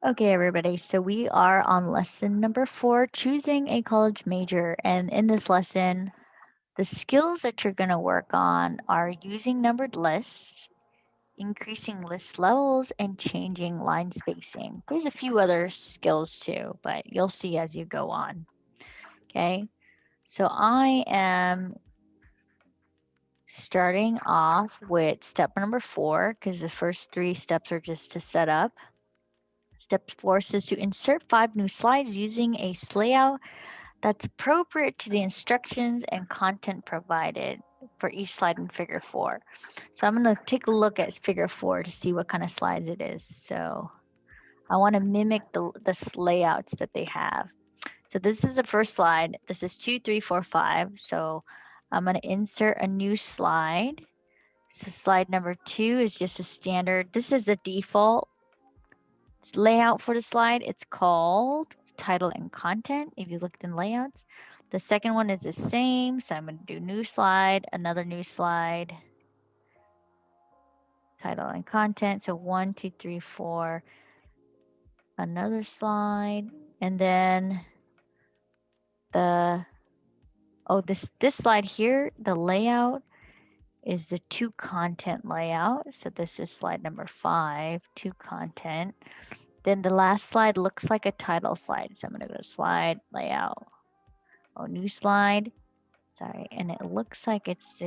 Okay, everybody. So we are on lesson number 4, choosing a college major. And in this lesson, the skills that you're going to work on are using numbered lists, increasing list levels, and changing line spacing. There's a few other skills too, but you'll see as you go on. Okay. So I am starting off with step number 4 because the first 3 steps are just to set up. Step 4 says to insert 5 new slides using a layout that's appropriate to the instructions and content provided for each slide in figure 4. So I'm going to take a look at figure 4 to see what kind of slides it is. So I want to mimic the layouts that they have. So this is the first slide. This is 2, 3, 4, 5. So I'm going to insert a new slide. So slide number 2 is just a standard. This is the default layout for the slide. It's called title and content if you looked in layouts. The second one is the same, so I'm going to do new slide, another new slide, title and content. So 1, 2, 3, 4, another slide, and then this slide here, the layout is the to content layout. So this is slide number 5, to content. Then the last slide looks like a title slide. So I'm going to go to slide, layout, new slide. Sorry, and it looks like it's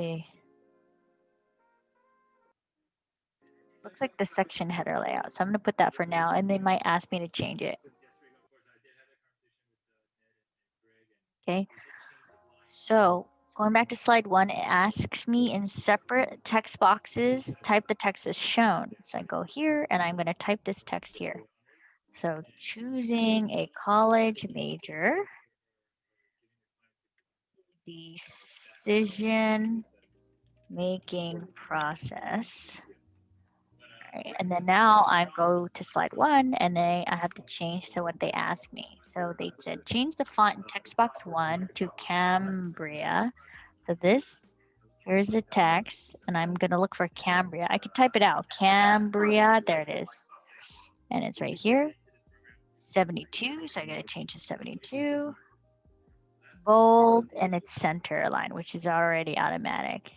looks like the section header layout. So I'm going to put that for now, and they might ask me to change it. Okay. So going back to slide 1, it asks me in separate text boxes, type the text as shown. So I go here and I'm going to type this text here. So choosing a college major, decision making process. Right, and then now I go to slide 1 and I have to change to what they asked me. So they said change the font in text box 1 to Cambria. So here's the text, and I'm going to look for Cambria. I could type it out. Cambria, there it is. And it's right here. 72, so I got to change to 72. Bold, and it's center align, which is already automatic.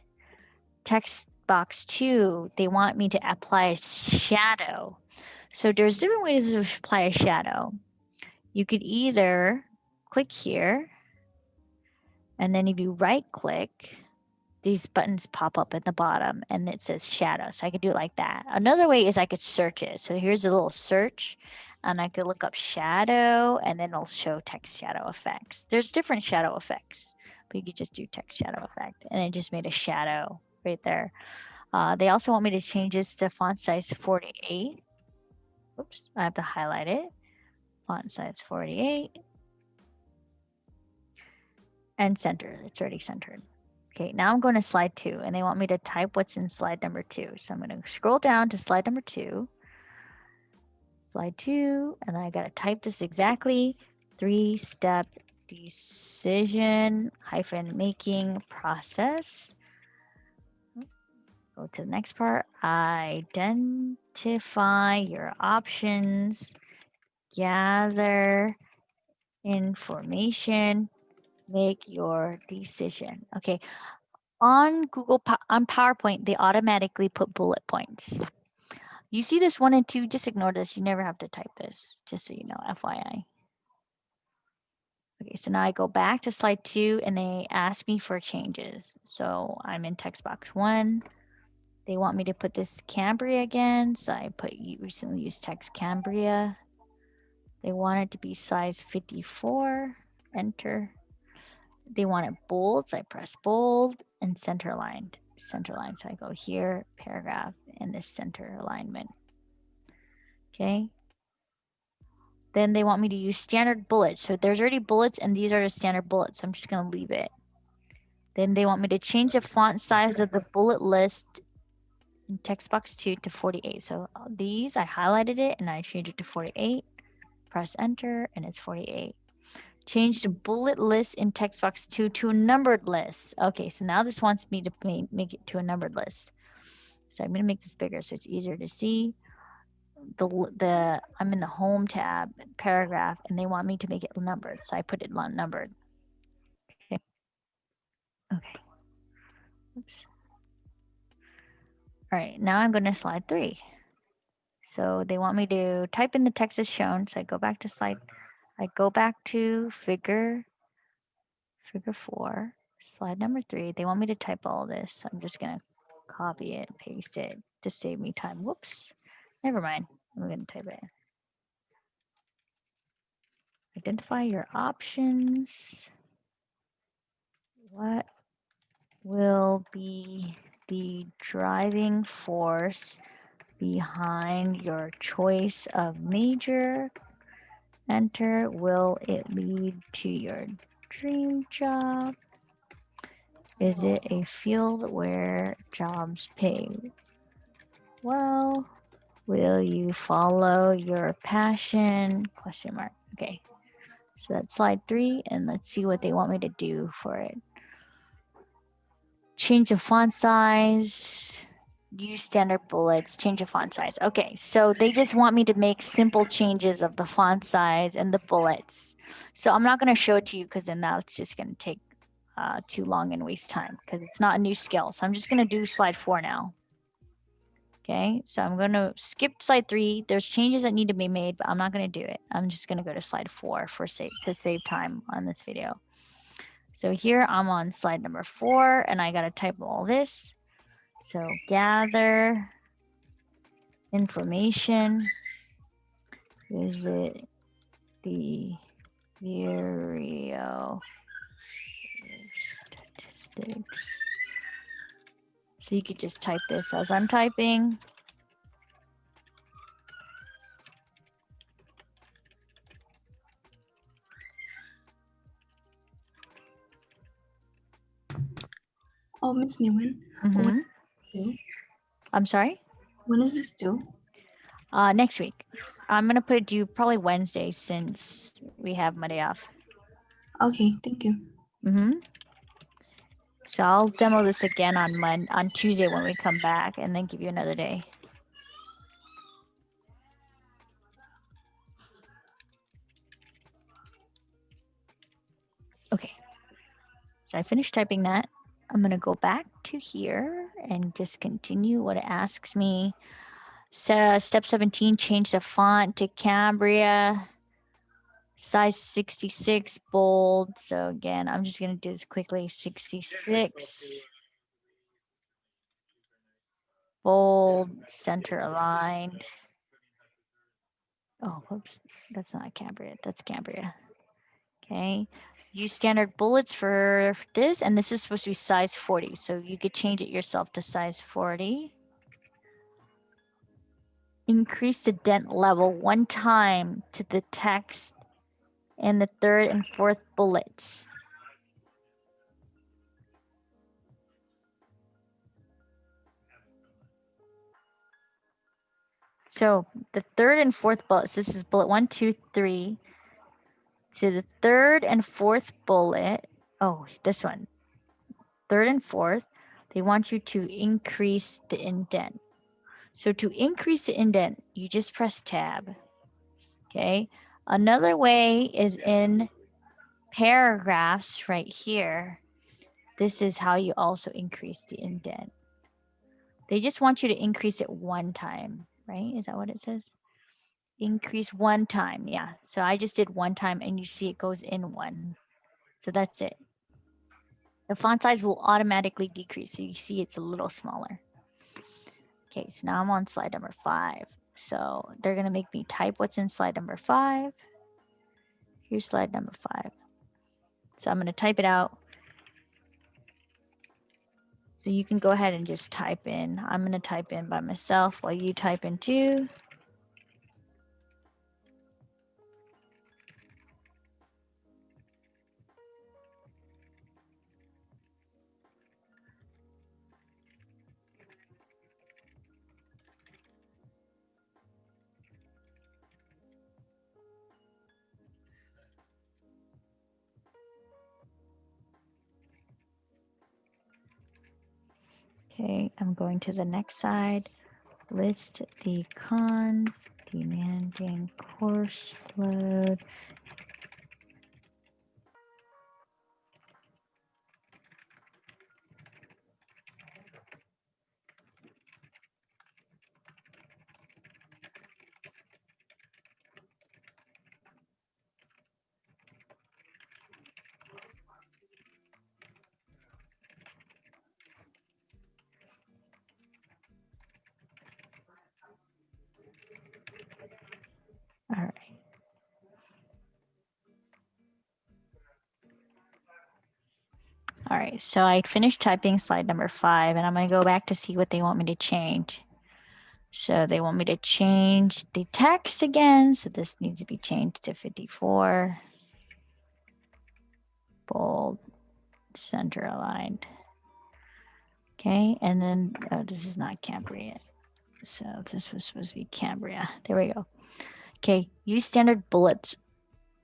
Text box 2, they want me to apply a shadow. So there's different ways to apply a shadow. You could either click here, and then if you right click, these buttons pop up at the bottom and it says shadow. So I could do it like that. Another way is I could search it. So here's a little search, and I could look up shadow and then it'll show text shadow effects. There's different shadow effects, but you could just do text shadow effect, and it just made a shadow right there. They also want me to change this to font size 48. Oops, I have to highlight it. Font size 48. And center. It's already centered. Okay, now I'm going to slide 2, and they want me to type what's in slide number 2. So I'm going to scroll down to slide number 2. Slide 2, and I got to type this exactly. 3-step decision making process. Go to the next part. Identify your options. Gather information. Make your decision. Okay. On PowerPoint, they automatically put bullet points. You see this 1 and 2, just ignore this. You never have to type this, just so you know, FYI. Okay, so now I go back to slide 2 and they ask me for changes. So I'm in text box 1. They want me to put this Cambria again. So I put recently used text Cambria. They want it to be size 54. Enter. They want it bold, so I press bold, and center aligned. Center line. So I go here, paragraph, and this center alignment. Okay. Then they want me to use standard bullets. So there's already bullets, and these are the standard bullets. So I'm just going to leave it. Then they want me to change the font size of the bullet list in text box 2 to 48. So these, I highlighted it, and I changed it to 48. Press enter, and it's 48. Change the bullet list in text box 2 to a numbered list. Okay, so now this wants me to make it to a numbered list. So I'm going to make this bigger so it's easier to see. I'm in the home tab paragraph and they want me to make it numbered. So I put it numbered. Okay. Okay. Oops. All right, now I'm going to slide 3. So they want me to type in the text as shown. So I go back to figure 4, slide number 3. They want me to type all this. I'm just going to copy it, paste it to save me time. Whoops. Never mind. I'm going to type it. Identify your options. What will be the driving force behind your choice of major? Enter. Will it lead to your dream job? Is it a field where jobs pay well? Will you follow your passion? Question mark. Okay. So that's slide 3, and let's see what they want me to do for it. Change the font size, use standard bullets, change the font size. Okay, so they just want me to make simple changes of the font size and the bullets. So I'm not going to show it to you because then that's just going to take too long and waste time because it's not a new skill. So I'm just going to do slide 4 now. Okay, so I'm going to skip slide 3. There's changes that need to be made, but I'm not going to do it. I'm just going to go to slide 4 to save time on this video. So here I'm on slide number 4 and I got to type all this. So gather information, visit the Bureau statistics. So you could just type this as I'm typing. Oh, Miss Newman. Mhm. Due? I'm sorry? When is this due? Next week. I'm going to put it due probably Wednesday since we have Monday off. Okay, thank you. So I'll demo this again on Tuesday when we come back and then give you another day. Okay. So I finished typing that. I'm going to go back to here and just continue what it asks me. So step 17, change the font to Cambria. Size 66, bold. So again, I'm just going to do this quickly. 66. Bold, center aligned. Oh, whoops. That's not Cambria. That's Cambria. Okay. Use standard bullets for this. And this is supposed to be size 40. So you could change it yourself to size 40. Increase the dent level 1 time to the text in the 3rd and 4th bullets. So the 3rd and 4th bullets, this is bullet 1, 2, 3. To the 3rd and 4th bullet, oh, this one, 3rd and 4th, they want you to increase the indent. So to increase the indent, you just press tab. Okay. Another way is in paragraphs right here. This is how you also increase the indent. They just want you to increase it 1 time, right? Is that what it says? Increase 1 time. Yeah. So I just did 1 time and you see it goes in 1. So that's it. The font size will automatically decrease. So you see it's a little smaller. Okay, so now I'm on slide number 5. So they're going to make me type what's in slide number 5. Here's slide number 5. So I'm going to type it out. So you can go ahead and just type in. I'm going to type in by myself while you type in too. Okay, I'm going to the next side. List the cons demanding course load. All right. All right, so I finished typing slide number 5, and I'm going to go back to see what they want me to change. So they want me to change the text again. So this needs to be changed to 54. Bold, center aligned. Okay, and then this is not Cambria. So this was supposed to be Cambria. There we go. Okay, use standard bullets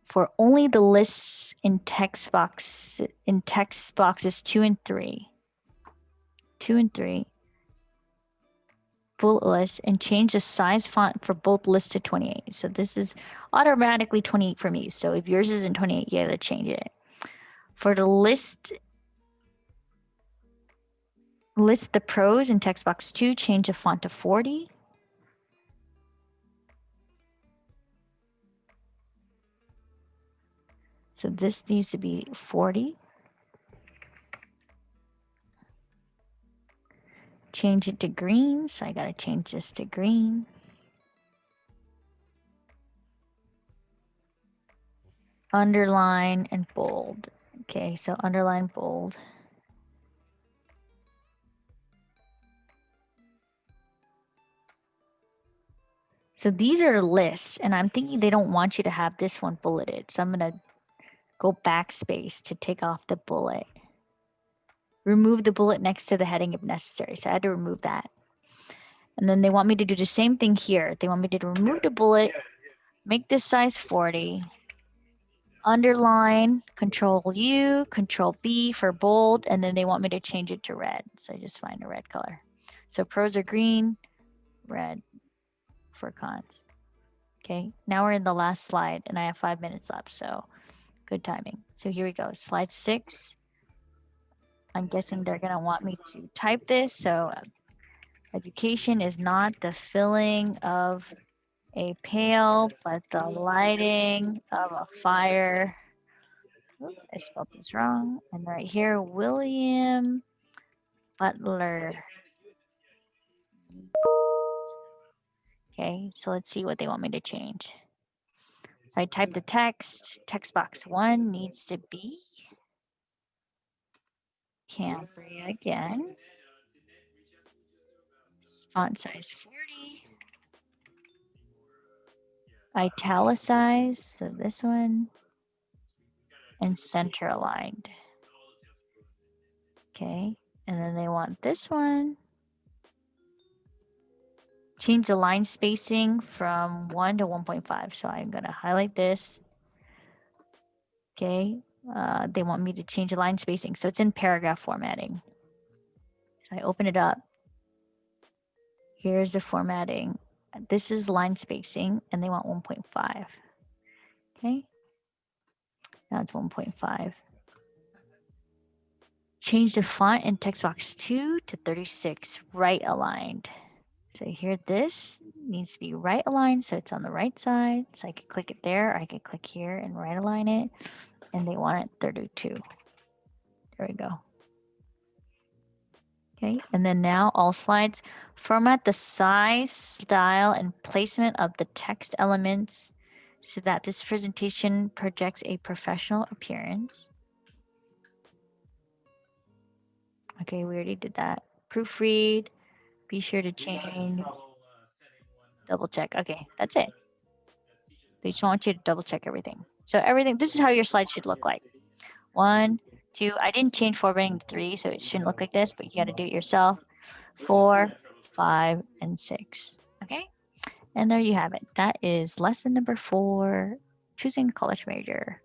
for only the lists in text boxes 2 and 3. 2 and 3. Bullet list, and change the size font for both lists to 28. So this is automatically 28 for me. So if yours isn't 28, you gotta change it. For the list the pros in text box 2, change the font to 40. So this needs to be 40. Change it to green. So I gotta change this to green. Underline and bold. Okay, so underline, bold. So these are lists, and I'm thinking they don't want you to have this one bulleted. So I'm gonna go backspace to take off the bullet. Remove the bullet next to the heading if necessary. So I had to remove that. And then they want me to do the same thing here. They want me to remove the bullet, make this size 40, underline, Control U, Control B for bold, and then they want me to change it to red. So I just find a red color. So pros are green, red for cons. Okay, now we're in the last slide and I have 5 minutes left, so good timing. So here we go, slide 6. I'm guessing they're gonna want me to type this. So education is not the filling of a pail, but the lighting of a fire. Oops, I spelled this wrong. And right here, William Butler. Okay, so let's see what they want me to change. So I typed the text. Text box 1 needs to be Cambria again. Font size 40. Italicize, so this one. And center aligned. Okay, and then they want this one. Change the line spacing from 1 to 1.5. So I'm gonna highlight this. Okay, they want me to change the line spacing. So it's in paragraph formatting. So I open it up. Here's the formatting. This is line spacing and they want 1.5. Okay, now it's 1.5. Change the font in text box 2 to 36, right aligned. So here, this needs to be right aligned, so it's on the right side. So I can click it there, or I can click here and right align it. And they want it 32. There we go. Okay, and then now all slides. Format the size, style, and placement of the text elements so that this presentation projects a professional appearance. Okay, we already did that. Proofread. Be sure to change. Double check. Okay, that's it. They just want you to double check everything. So everything, this is how your slide should look like. 1, 2, I didn't change formatting to 3, so it shouldn't look like this, but you got to do it yourself. 4, 5, and 6. Okay, and there you have it. That is lesson number 4, choosing college major.